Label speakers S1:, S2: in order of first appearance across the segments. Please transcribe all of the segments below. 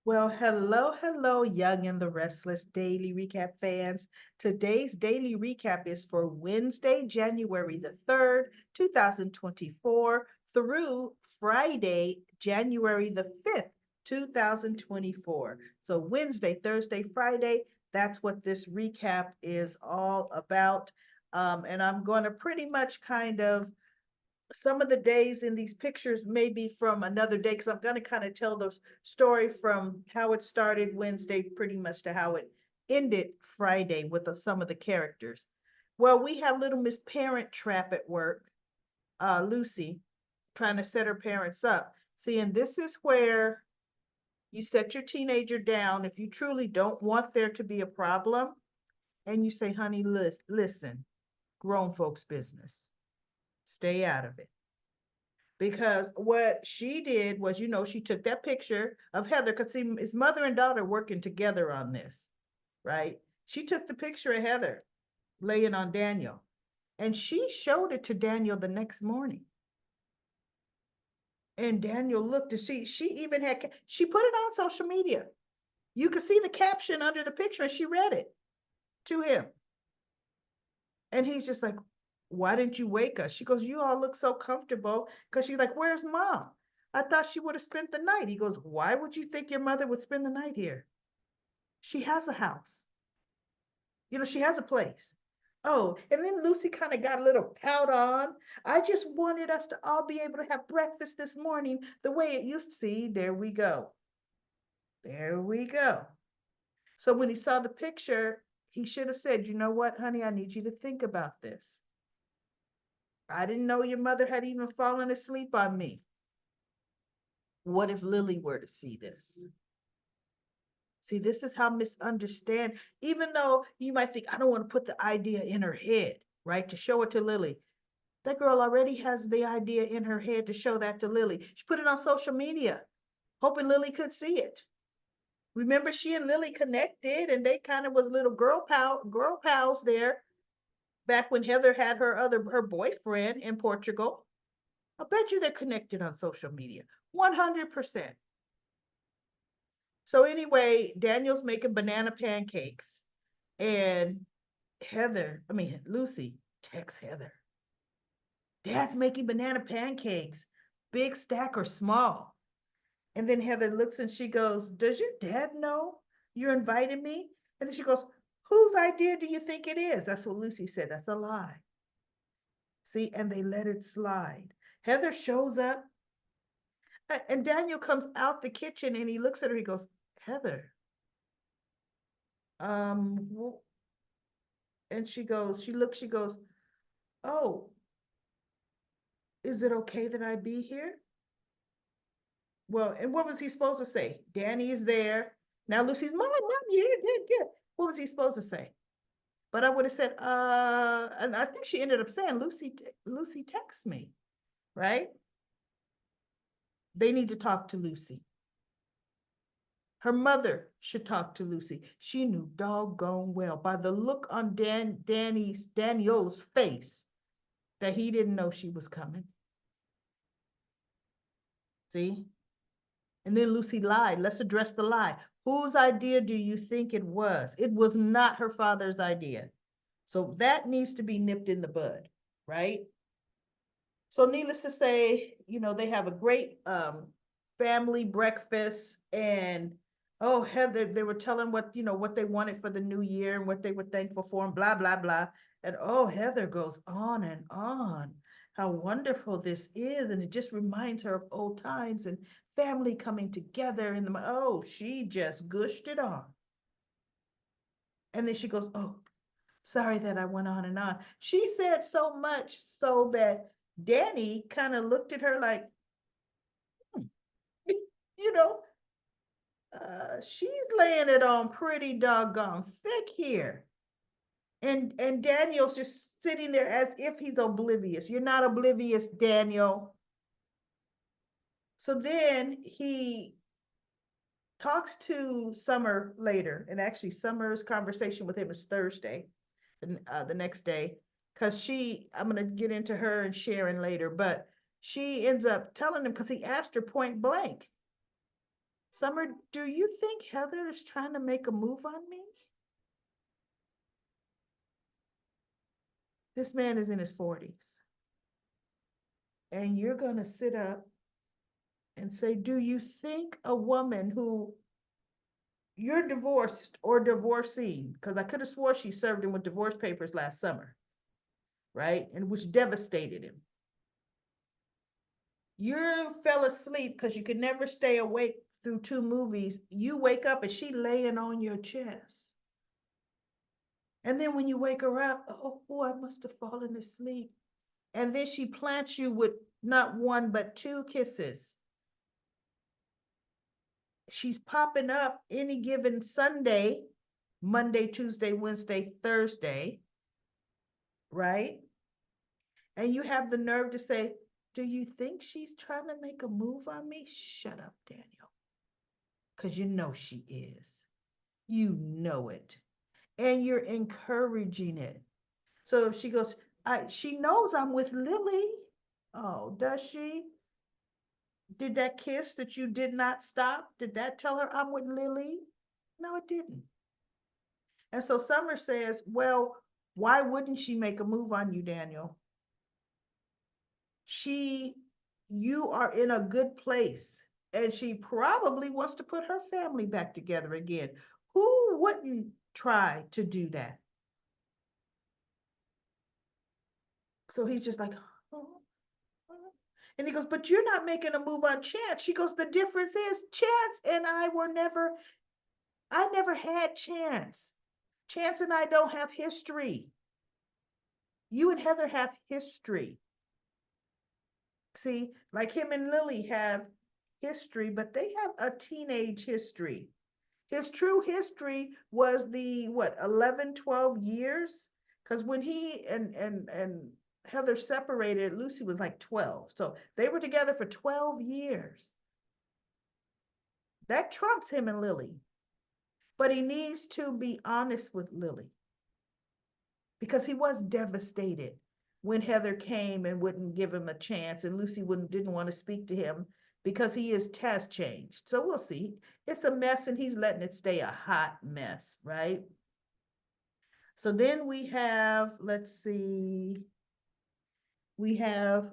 S1: Well, hello, hello, Young and the Restless Daily Recap fans. Today's daily recap is for Wednesday, January the 3rd, 2024, through Friday, January the 5th, 2024. So, Wednesday, Thursday, Friday, that's what this recap is all about. And I'm going to pretty much kind of some of the days in these pictures may be from another day because I'm going to kind of tell the story from how it started Wednesday pretty much to how it ended Friday with some of the characters. Well, we have little Miss Parent Trap at work, Lucy, trying to set her parents up. See, and this is where you set your teenager down if you truly don't want there to be a problem, and you say, honey, listen, grown folks' business. Stay out of it. Because what she did was, she took that picture of Heather, because see, his mother and daughter working together on this, right? She took the picture of Heather laying on Daniel, and she showed it to Daniel the next morning. And Daniel looked to see, she even had, she put it on social media. You could see the caption under the picture, and she read it to him. And he's just like, why didn't you wake us? She goes, you all look so comfortable. Because she's like, where's mom? I thought she would have spent the night. He goes, why would you think your mother would spend the night here? She has a house. She has a place. Oh, and then Lucy kind of got a little pout on. I just wanted us to all be able to have breakfast this morning the way it used to. See, there we go. There we go. So when he saw the picture, he should have said, you know what, honey, I need you to think about this. I didn't know your mother had even fallen asleep on me. What if Lily were to see this? See, this is how misunderstand, even though you might think, I don't want to put the idea in her head, right? To show it to Lily. That girl already has the idea in her head to show that to Lily. She put it on social media, hoping Lily could see it. Remember, she and Lily connected and they kind of was little girl pals there back when Heather had her boyfriend in Portugal. I bet you they're connected on social media. 100%. So anyway, Daniel's making banana pancakes and Lucy texts Heather. Dad's making banana pancakes, big stack or small. And then Heather looks and she goes, does your dad know you're inviting me? And then she goes, whose idea do you think it is? That's what Lucy said. That's a lie. See, and they let it slide. Heather shows up and Daniel comes out the kitchen and he looks at her. He goes, Heather, um, and she goes, oh, is it okay that I be here? Well, and what was he supposed to say? Danny's there. Now Lucy's, mom, you're here, good, good. What was he supposed to say? But I would have said, and I think she ended up saying, Lucy texts me, right? They need to talk to Lucy. Her mother should talk to Lucy. She knew doggone well by the look on Daniel's face that he didn't know she was coming. See? And then Lucy lied. Let's address the lie. Whose idea do you think it was? It was not her father's idea. So that needs to be nipped in the bud, right? So needless to say, they have a great family breakfast and oh, Heather, they were telling what they wanted for the new year and what they were thankful for and blah, blah, blah. And oh, Heather goes on and on how wonderful this is. And it just reminds her of old times and family coming together. And oh, she just gushed it on. And then she goes, oh, sorry that I went on and on. She said so much so that Danny kind of looked at her like, hmm, you know, she's laying it on pretty doggone thick here. And Daniel's just sitting there as if he's oblivious. You're not oblivious, Daniel. So then he talks to Summer later, and actually Summer's conversation with him is Thursday, the next day, because I'm going to get into her and Sharon later, but she ends up telling him because he asked her point blank. Summer, do you think Heather is trying to make a move on me? This man is in his 40s. And you're going to sit up and say, do you think a woman who you're divorced or divorcing? Because I could have swore she served him with divorce papers last summer, right? And which devastated him. You fell asleep because you could never stay awake through 2 movies. You wake up and she laying on your chest. And then when you wake her up, oh, I must have fallen asleep. And then she plants you with not one, but 2 kisses. She's popping up any given Sunday, Monday, Tuesday, Wednesday, Thursday, right? And you have the nerve to say, do you think she's trying to make a move on me? Shut up, Daniel. Because you know she is. You know it. And you're encouraging it. So if she goes, she knows I'm with Lily. Oh, does she? Did that kiss that you did not stop, did that tell her I'm with Lily? No, it didn't. And so Summer says, well, why wouldn't she make a move on you, Daniel? You are in a good place, and she probably wants to put her family back together again. Who wouldn't try to do that? So he's just like, oh. And he goes, but you're not making a move on Chance. She goes, the difference is Chance and I never had Chance. Chance and I don't have history. You and Heather have history. See, like him and Lily have history, but they have a teenage history. His true history was the, 11, 12 years? Because when he and Heather separated, Lucy was like 12. So they were together for 12 years. That trumps him and Lily. But he needs to be honest with Lily, because he was devastated when Heather came and wouldn't give him a chance, and Lucy didn't want to speak to him because has changed. So we'll see. It's a mess, and he's letting it stay a hot mess, right? So then we have, let's see, we have,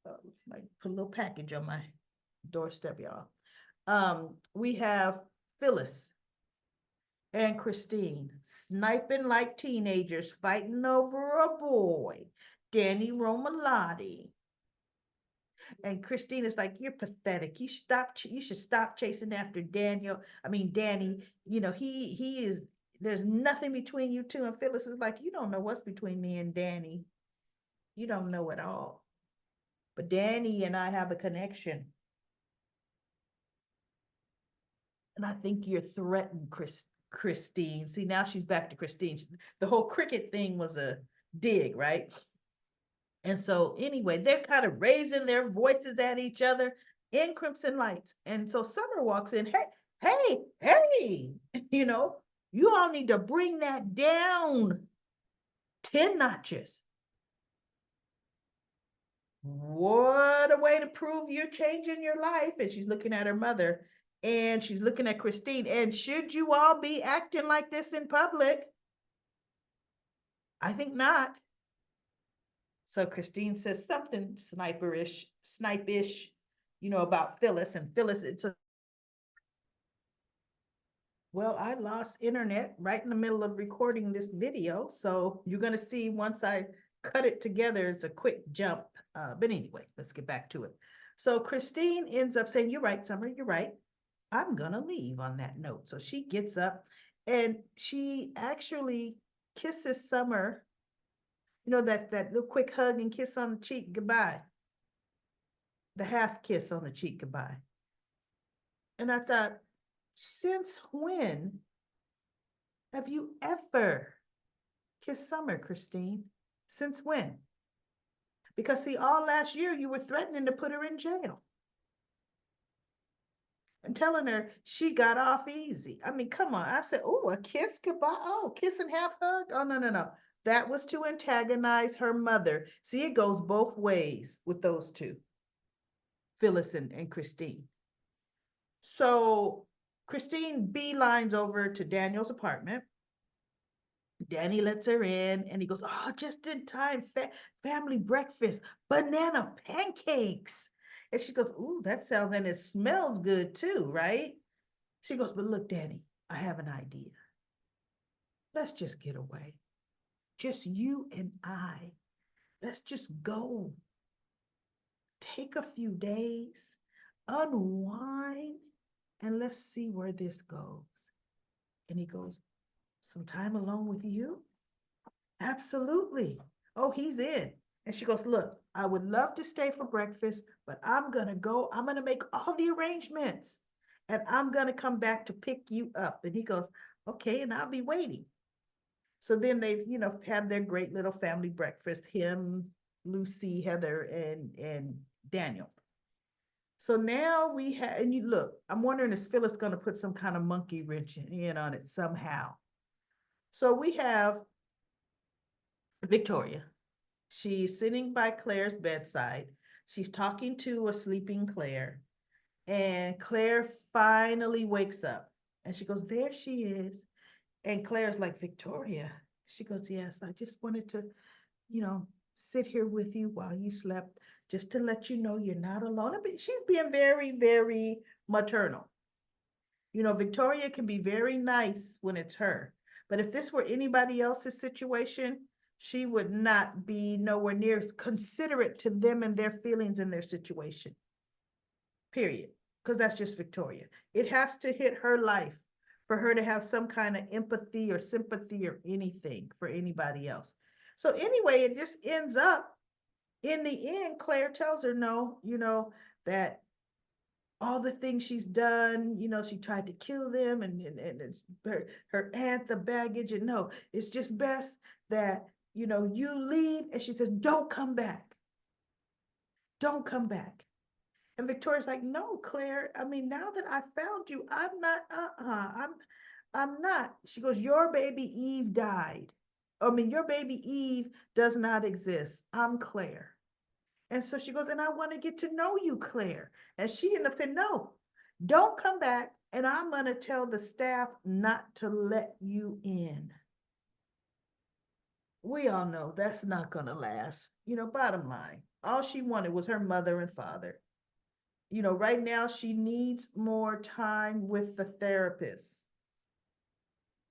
S1: I put a little package on my doorstep, y'all. We have Phyllis and Christine sniping like teenagers, fighting over a boy, Danny Romalotti. And Christine is like, you're pathetic. You should stop chasing after Danny. He is, there's nothing between you two. And Phyllis is like, you don't know what's between me and Danny. You don't know at all. But Danny and I have a connection. And I think you're threatened, Christine. See, now she's back to Christine. The whole cricket thing was a dig, right? And so anyway, they're kind of raising their voices at each other in Crimson Lights. And so Summer walks in, hey, you all need to bring that down 10 notches. What a way to prove you're changing your life. And she's looking at her mother, and she's looking at Christine. And should you all be acting like this in public? I think not. So Christine says something snipish, about Phyllis. And Phyllis, well, I lost internet right in the middle of recording this video. So you're going to see once I cut it together, it's a quick jump. But anyway, let's get back to it. So Christine ends up saying, you're right, Summer, you're right. I'm going to leave on that note. So she gets up and she actually kisses Summer, that little quick hug and kiss on the cheek, goodbye. The half kiss on the cheek, goodbye. And I thought, since when have you ever kissed Summer, Christine? Since when? Because see, all last year you were threatening to put her in jail and telling her she got off easy. I mean, come on. I said, oh, a kiss goodbye. Oh, kiss and half hug. Oh, no. That was to antagonize her mother. See, it goes both ways with those two, Phyllis and Christine. So Christine beelines over to Daniel's apartment. Danny lets her in and he goes, "Oh, just in time. Family breakfast, banana pancakes." And she goes, "Ooh, that sounds and it smells good too, right?" She goes, "But look, Danny, I have an idea. Let's just get away. Just you and I. Let's just go. Take a few days, unwind, and let's see where this goes." And he goes, "Some time alone with you?" "Absolutely." Oh, he's in. And she goes, "Look, I would love to stay for breakfast, but I'm going to go. I'm going to make all the arrangements and I'm going to come back to pick you up." And he goes, "Okay, and I'll be waiting." So then they've, had their great little family breakfast, him, Lucy, Heather, and Daniel. So now we have, and you look, I'm wondering, is Phyllis going to put some kind of monkey wrench in on it somehow? So we have Victoria. She's sitting by Claire's bedside. She's talking to a sleeping Claire. And Claire finally wakes up and she goes, "There she is." And Claire's like, "Victoria." She goes, "Yes, I just wanted to, you know, sit here with you while you slept, just to let you know you're not alone." But she's being very, very maternal. Victoria can be very nice when it's her. But if this were anybody else's situation, she would not be nowhere near considerate to them and their feelings in their situation. Period. Because that's just Victoria. It has to hit her life for her to have some kind of empathy or sympathy or anything for anybody else. So anyway, it just ends up in the end, Claire tells her no, that all the things she's done, she tried to kill them and it's her aunt, the baggage, and no, it's just best that, you leave. And she says, "Don't come back. Don't come back." And Victoria's like, "No, Claire, I mean, now that I found you, I'm not, I'm not." She goes, "Your baby Eve died. I mean, your baby Eve does not exist. I'm Claire." And so she goes, "And I want to get to know you, Claire." And she ended up saying, "No, don't come back. And I'm going to tell the staff not to let you in." We all know that's not going to last. Bottom line, all she wanted was her mother and father. Right now she needs more time with the therapist.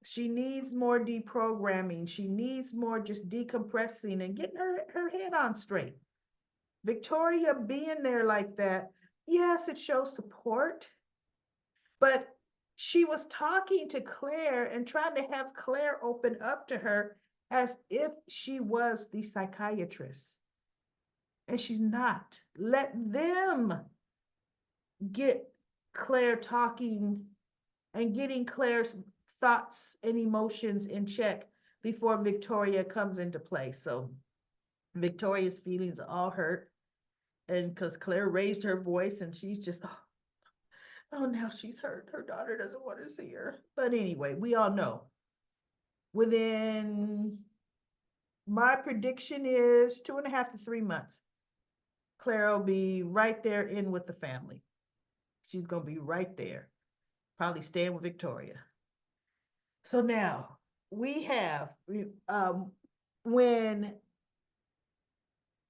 S1: She needs more deprogramming. She needs more just decompressing and getting her head on straight. Victoria being there like that, yes, it shows support, but she was talking to Claire and trying to have Claire open up to her as if she was the psychiatrist. And she's not. Let them get Claire talking and getting Claire's thoughts and emotions in check before Victoria comes into play. So Victoria's feelings are all hurt. And because Claire raised her voice and she's just, oh, now she's hurt. Her daughter doesn't want to see her. But anyway, we all know within, my prediction is 2.5 to 3 months, Claire will be right there in with the family. She's going to be right there, probably staying with Victoria. So now we have, when,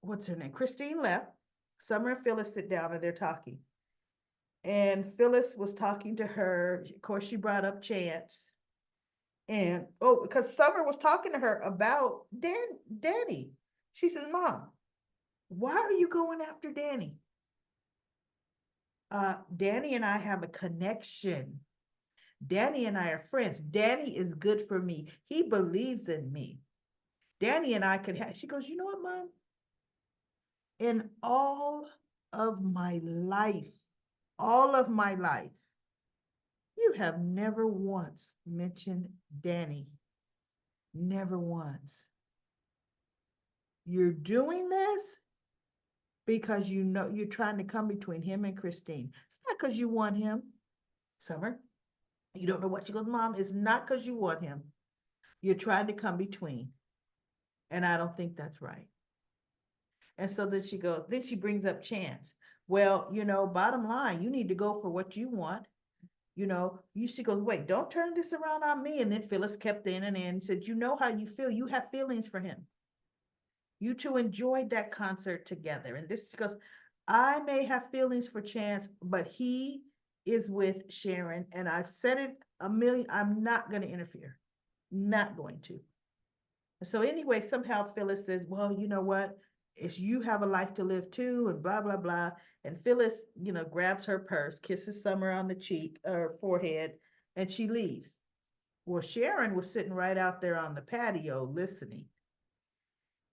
S1: what's her name? Christine left, Summer and Phyllis sit down and they're talking. And Phyllis was talking to her. Of course, she brought up Chance. And because Summer was talking to her about Danny. She says, "Mom, why are you going after Danny?" Danny and I have a connection. Danny and I are friends. Danny is good for me. He believes in me. Danny and I could have, she goes, "You know what, Mom? In all of my life, you have never once mentioned Danny. Never once. You're doing this because you're trying to come between him and Christine. It's not because you want him, Summer. You don't know what." She goes, "Mom, it's not because you want him. You're trying to come between. And I don't think that's right." And so then she brings up Chance. "Well, bottom line, you need to go for what you want. She goes, wait, don't turn this around on me. And then Phyllis kept in and said, you know how you feel. You have feelings for him. You two enjoyed that concert together. And this goes, I may have feelings for Chance, but he is with Sharon. And I've said it a million, I'm not going to interfere. Not going to. So anyway, somehow Phyllis says, well, you know what? It's you have a life to live too, and blah, blah, blah. And Phyllis, grabs her purse, kisses Summer on the cheek or forehead, and she leaves. Well, Sharon was sitting right out there on the patio listening.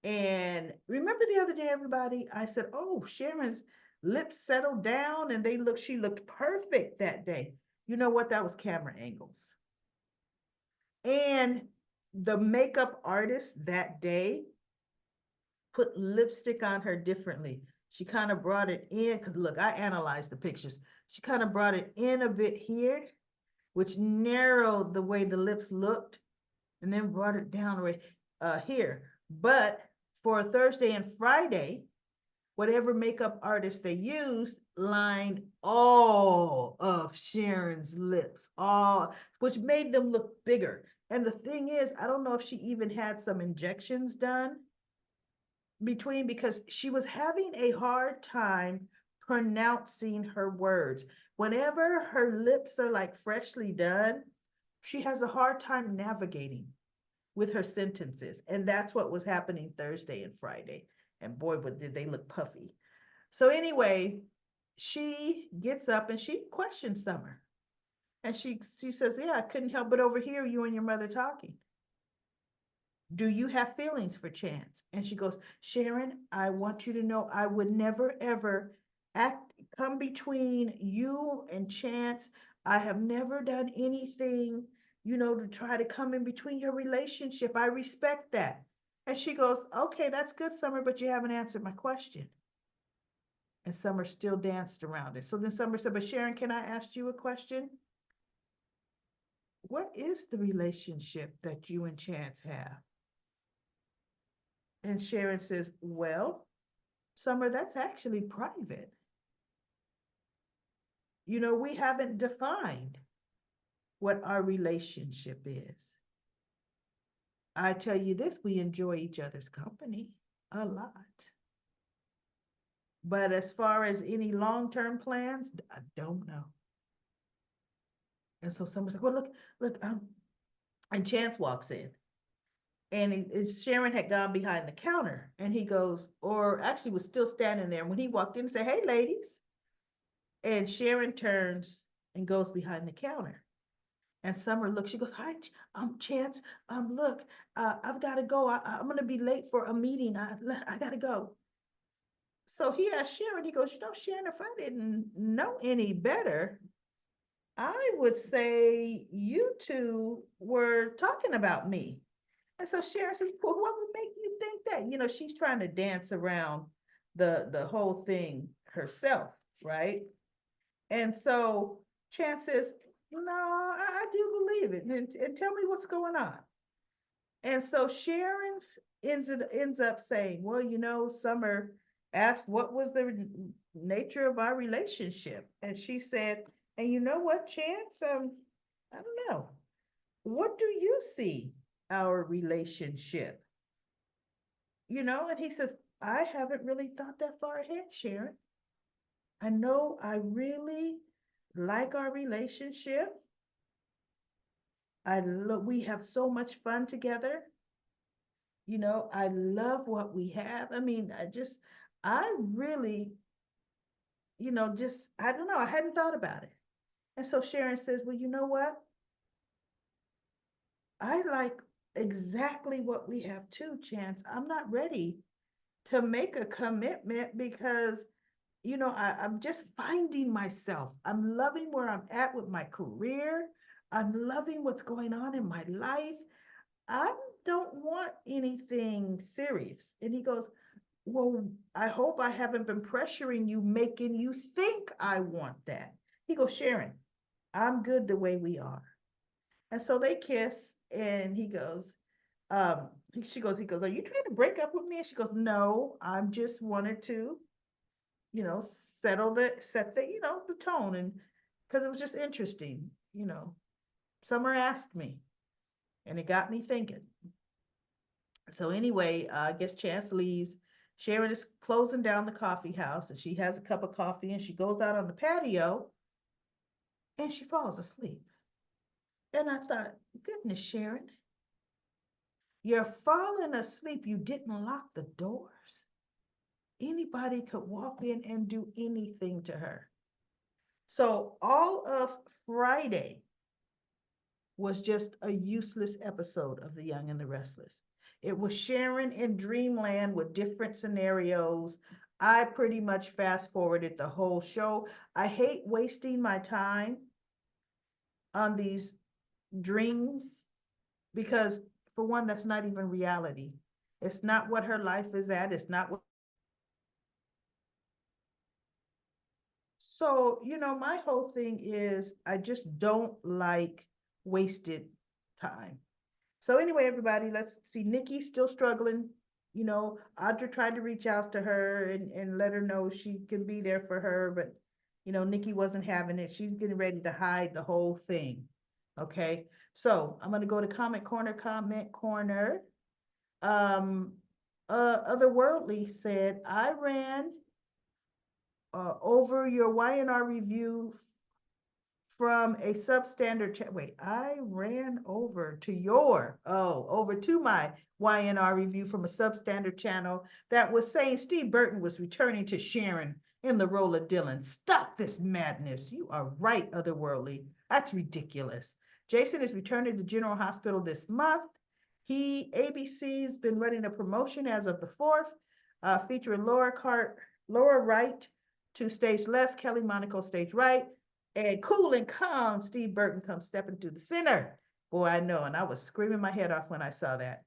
S1: And remember the other day, everybody, I said, oh, Sharon's lips settled down and she looked perfect that day. You know what? That was camera angles. And the makeup artist that day put lipstick on her differently. She kind of brought it in, because look, I analyzed the pictures. She kind of brought it in a bit here, which narrowed the way the lips looked, and then brought it down right here. But for Thursday and Friday, whatever makeup artist they used lined all of Sharon's lips, which made them look bigger. And the thing is, I don't know if she even had some injections done between, because she was having a hard time pronouncing her words. Whenever her lips are like freshly done, she has a hard time navigating with her sentences. And that's what was happening Thursday and Friday. And boy, but did they look puffy. So anyway, she gets up and she questions Summer. And she says, yeah, I couldn't help but overhear you and your mother talking. Do you have feelings for Chance? And she goes, Sharon, I want you to know I would never, ever come between you and Chance. I have never done anything, to try to come in between your relationship. I respect that. And she goes, okay, that's good, Summer, but you haven't answered my question. And Summer still danced around it. So then Summer said, but Sharon, can I ask you a question? What is the relationship that you and Chance have? And Sharon says, well, Summer, that's actually private. We haven't defined what our relationship is. I tell you this, we enjoy each other's company a lot. But as far as any long-term plans, I don't know. And so Summer's like, well, look, and Chance walks in. And Sharon had gone behind the counter, and he goes, or actually was still standing there. And when he walked in, he said, hey, ladies. And Sharon turns and goes behind the counter. And Summer looks, she goes, hi, Chance, look, I've got to go. I'm going to be late for a meeting. I got to go. So he asked Sharon, he goes, Sharon, if I didn't know any better, I would say you two were talking about me. And so Sharon says, well, what would make you think that? She's trying to dance around the whole thing herself, right? And so Chance says, no, I do believe it. And tell me what's going on. And so Sharon ends up saying, well, Summer asked what was the nature of our relationship. And she said, and you know what, Chance? I don't know. What do you see our relationship? And he says, I haven't really thought that far ahead, Sharon. I know I really like our relationship. We have so much fun together. I love what we have. I mean, I really, I don't know. I hadn't thought about it. And so Sharon says, well, you know what? I like exactly what we have too, Chance. I'm not ready to make a commitment because I'm just finding myself. I'm loving where I'm at with my career. I'm loving what's going on in my life. I don't want anything serious. And he goes, well, I hope I haven't been pressuring you, making you think I want that. He goes, Sharon, I'm good the way we are. And so they kiss, and he goes, he goes, are you trying to break up with me? And she goes, no, I'm just wanted to, set the tone. And because it was just interesting, you know. Summer asked me, and it got me thinking. So anyway, I guess Chance leaves. Sharon is closing down the coffee house, and she has a cup of coffee, and she goes out on the patio, and she falls asleep. And I thought, goodness, Sharon, you're falling asleep. You didn't lock the doors. Anybody could walk in and do anything to her. So all of Friday was just a useless episode of The Young and the Restless. It was Sharon in dreamland with different scenarios. I pretty much fast forwarded the whole show. I hate wasting my time on these dreams because, for one, that's not even reality. It's not what her life is at. It's not what. So, my whole thing is I just don't like wasted time. So anyway, everybody, let's see. Nikki's still struggling. Audra tried to reach out to her and let her know she can be there for her, but Nikki wasn't having it. She's getting ready to hide the whole thing. Okay. So I'm gonna go to comment corner. Um Otherworldly said, I ran over your YNR review from a substandard wait, I ran over to over to my YNR review from a substandard channel that was saying Steve Burton was returning to Sharon in the role of Dylan. Stop this madness. You are right, Otherworldly. That's ridiculous. Jason is returning to General Hospital this month. ABC's been running a promotion as of the 4th, featuring Laura Wright to stage left, Kelly Monaco stage right, and cool and calm, Steve Burton comes stepping through the center. Boy, I know, and I was screaming my head off when I saw that.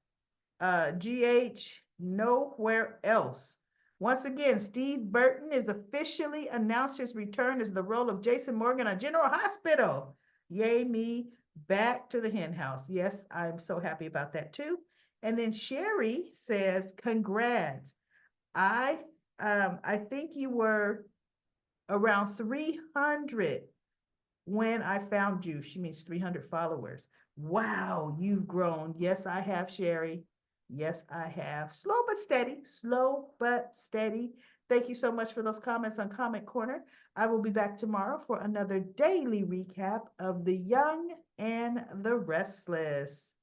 S1: GH, nowhere else. Once again, Steve Burton is officially announced his return as the role of Jason Morgan on General Hospital. Yay me, back to the hen house. Yes, I'm so happy about that too. And then Sherry says, congrats. I think you were around 300 when I found you. She means 300 followers. Wow, you've grown. Yes, I have, Sherry. Yes, I have. Slow but steady. Slow but steady. Thank you so much for those comments on Comment Corner. I will be back tomorrow for another daily recap of The Young and the Restless.